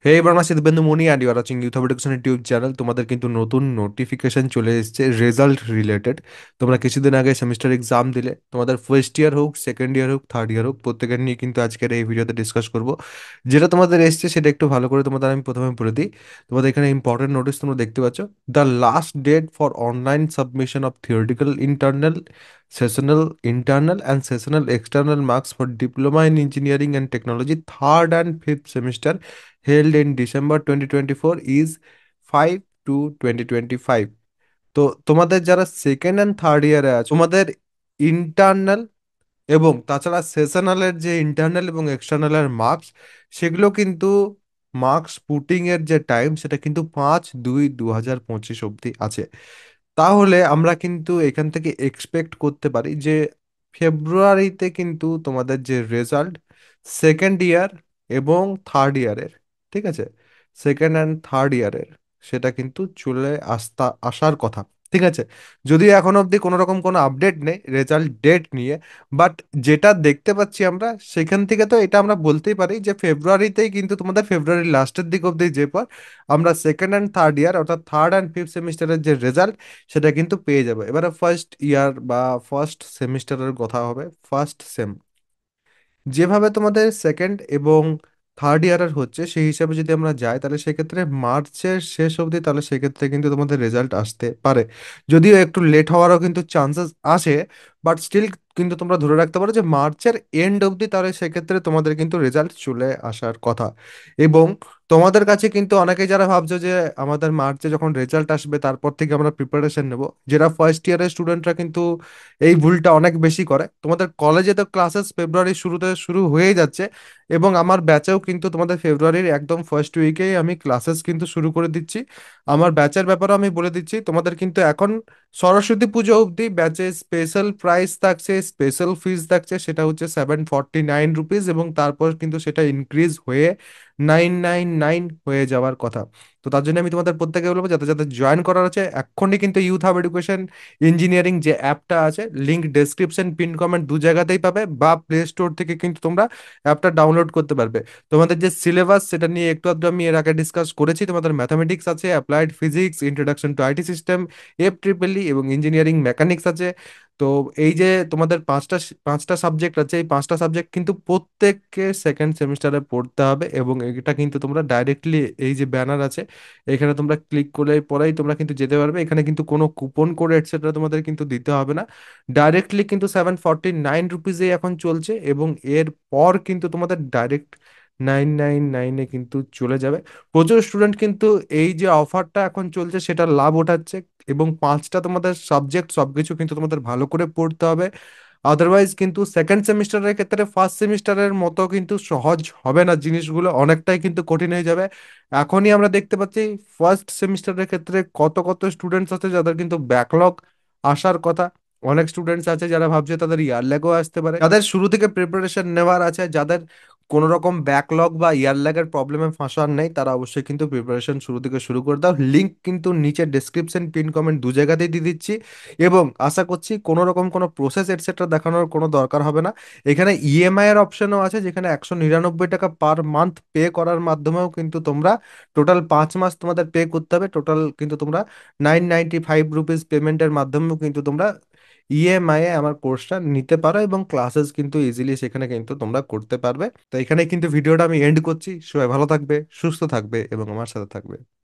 হে এবার আমার Siddhendu Moni and you are watching youth education YouTube channel. তোমাদের কিন্তু নতুন নোটিফিকেশন চলে এসেছে রেজাল্ট রিলেটেড। তোমরা কিছুদিন আগে সেমিস্টার এক্সাম দিলে, তোমাদের ফার্স্ট ইয়ার হোক, সেকেন্ড ইয়ার হোক, থার্ড ইয়ার হোক, প্রত্যেকের নিয়ে কিন্তু আজকের এই ভিডিওতে ডিসকাস করব। যেটা তোমাদের এসছে সেটা একটু ভালো করে তোমাদের আমি প্রথমে বলে দিই। তোমাদের এখানে ইম্পর্টেন্ট নোটিস তোমরা দেখতে পাচ্ছ। The last date for online submission of theoretical internal, sessional internal and sessional external marks for diploma in engineering and technology third and fifth semester held in December 2024 is 5 to 2025। তো তোমাদের যারা second and third ইয়ারে আছে, তোমাদের internal এবং তাছাড়া সেশনালের যে internal এবং এক্সটার্নালের মার্কস, সেগুলো কিন্তু মার্কস পুটিং এর যে টাইম সেটা কিন্তু 5/2/2025 অবধি আছে। তাহলে আমরা কিন্তু এখান থেকে এক্সপেক্ট করতে পারি যে ফেব্রুয়ারিতে কিন্তু তোমাদের যে রেজাল্ট সেকেন্ড ইয়ার এবং থার্ড ইয়ারের, ঠিক আছে, সেকেন্ড অ্যান্ড থার্ড ইয়ারের, সেটা কিন্তু চলে আসার কথা। ঠিক আছে, যদিও এখন অবধি কোনো রকম কোনো আপডেট নেই রেজাল্ট ডেট নিয়ে, বাট যেটা দেখতে পাচ্ছি আমরা সেখান থেকে তো এটা আমরা বলতেই পারি যে ফেব্রুয়ারিতেই কিন্তু তোমাদের ফেব্রুয়ারির লাস্টের দিক অবধি যে পর আমরা সেকেন্ড অ্যান্ড থার্ড ইয়ার অর্থাৎ থার্ড অ্যান্ড ফিফথ সেমিস্টারের যে রেজাল্ট সেটা কিন্তু পেয়ে যাবে। এবারে ফার্স্ট ইয়ার বা ফার্স্ট সেমিস্টারের কথা হবে, ফার্স্ট সেম যেভাবে তোমাদের সেকেন্ড এবং থার্ড ইয়ারের হচ্ছে সেই হিসাবে যদি আমরা যাই তাহলে সেক্ষেত্রে মার্চের শেষ অবধি তাহলে সেক্ষেত্রে কিন্তু তোমাদের রেজাল্ট আসতে পারে। যদিও একটু লেট হওয়ারও কিন্তু চান্সেস আছে, বাট স্টিল কিন্তু তোমরা ধরে রাখতে পারো যে মার্চের এন্ড অবধি তাহলে সেক্ষেত্রে তোমাদের কিন্তু রেজাল্ট চলে আসার কথা। এবং তোমাদের কাছে কিন্তু অনেকে যারা ভাবছো যে আমাদের মার্চে যখন রেজাল্ট আসবে তারপর থেকে আমরা প্রিপারেশন নেব, যারা ফার্স্ট ইয়ারের স্টুডেন্টরা কিন্তু এই ভুলটা অনেক বেশি করে। তোমাদের কলেজে তো ক্লাসেস ফেব্রুয়ারির শুরুতে শুরু হয়ে যাচ্ছে, এবং আমার ব্যাচেও কিন্তু তোমাদের ফেব্রুয়ারির একদম ফার্স্ট উইকেই আমি ক্লাসেস কিন্তু শুরু করে দিচ্ছি। আমার ব্যাচের ব্যাপারেও আমি বলে দিচ্ছি, তোমাদের কিন্তু এখন সরস্বতী পুজো অবধি ব্যাচে স্পেশাল প্রাইস থাকছে, স্পেশাল ফিস থাকছে, সেটা হচ্ছে 749 রুপিস, এবং তারপর কিন্তু সেটা ইনক্রিজ হয়ে 999 হয়ে যাওয়ার কথা। তো তার জন্য আমি তোমাদের প্রত্যেকে বলবো যাতে যাতে জয়েন করার আছে এক্ষুনি কিন্তু ইউথ হাব এডুকেশন ইঞ্জিনিয়ারিং যে অ্যাপটা আছে, লিংক ডেসক্রিপশন পিন কমেন্ট দু জায়গাতেই পাবে, বা প্লে স্টোর থেকে কিন্তু তোমরা অ্যাপটা ডাউনলোড করতে পারবে। তোমাদের যে সিলেবাস সেটা নিয়ে একটু আধটু আমি এর আগে ডিসকাস করেছি। তোমাদের ম্যাথামেটিক্স আছে, applied physics, introduction to IT system, F triple ই এবং ইঞ্জিনিয়ারিং মেকানিক্স আছে। তো এই যে তোমাদের পাঁচটা পাঁচটা সাবজেক্ট আছে, এই পাঁচটা সাবজেক্ট কিন্তু প্রত্যেককে সেকেন্ড সেমিস্টারে পড়তে হবে, এবং এটা কিন্তু তোমরা ডাইরেক্টলি এই যে ব্যানার আছে এখানে তোমরা ক্লিক করে পরেই তোমরা কিন্তু যেতে পারবে। এখানে কিন্তু কোনো কুপন কোড এটসেট্রা তোমাদের কিন্তু দিতে হবে না, ডাইরেক্টলি কিন্তু 749 রুপিসে এখন চলছে, এবং এর পর কিন্তু তোমাদের ডাইরেক্ট 999-এ কিন্তু চলে যাবে। প্রচুর স্টুডেন্ট কিন্তু এই যে অফারটা এখন চলছে সেটার লাভ ওঠাচ্ছে, এবং পাঁচটা তোমাদের সাবজেক্ট সবকিছু কিন্তু তোমাদের ভালো করে পড়তে হবে। আদারওয়াইজ কিন্তু সেকেন্ড সেমিস্টারের ক্ষেত্রে ফার্স্ট সেমিস্টারের মতো কিন্তু সহজ হবে না, জিনিসগুলো অনেকটাই কিন্তু কঠিন হয়ে যাবে। এখনই আমরা দেখতে পাচ্ছি ফার্স্ট সেমিস্টারের ক্ষেত্রে কত কত স্টুডেন্টস আছে যাদের কিন্তু ব্যাকলগ আসার কথা। অনেক স্টুডেন্টস আছে যারা ভাবছে তাদের ইয়ার ল্যাগও আসতে পারে, যাদের শুরু থেকে প্রিপারেশন নেওয়ার আছে, যাদের কোনো রকম ব্যাকলগ বা ইয়ার ল্যাগের প্রবলেমে ফাঁসার নেই, তারা অবশ্যই কিন্তু প্রিপারেশন শুরু থেকে শুরু করে দাও। লিঙ্ক কিন্তু নিচে ডেসক্রিপশন পিন কমেন্ট দু জায়গাতেই দিয়ে দিচ্ছি, এবং আশা করছি কোনো রকম কোনো প্রসেস এটসেট্রা দেখানোর কোনো দরকার হবে না। এখানে ইএমআই এর অপশনও আছে, যেখানে 199 টাকা পার মান্থ পে করার মাধ্যমেও কিন্তু তোমরা টোটাল 5 মাস তোমাদের পে করতে হবে, টোটাল কিন্তু তোমরা 995 রুপিস পেমেন্টের মাধ্যমেও কিন্তু তোমরা ইএমআই এ আমার কোর্সটা নিতে পারো, এবং ক্লাসেস কিন্তু ইজিলি সেখানে কিন্তু তোমরা করতে পারবে। তো এখানে কিন্তু ভিডিওটা আমি এন্ড করছি। সবাই ভালো থাকবে, সুস্থ থাকবে এবং আমার সাথে থাকবে।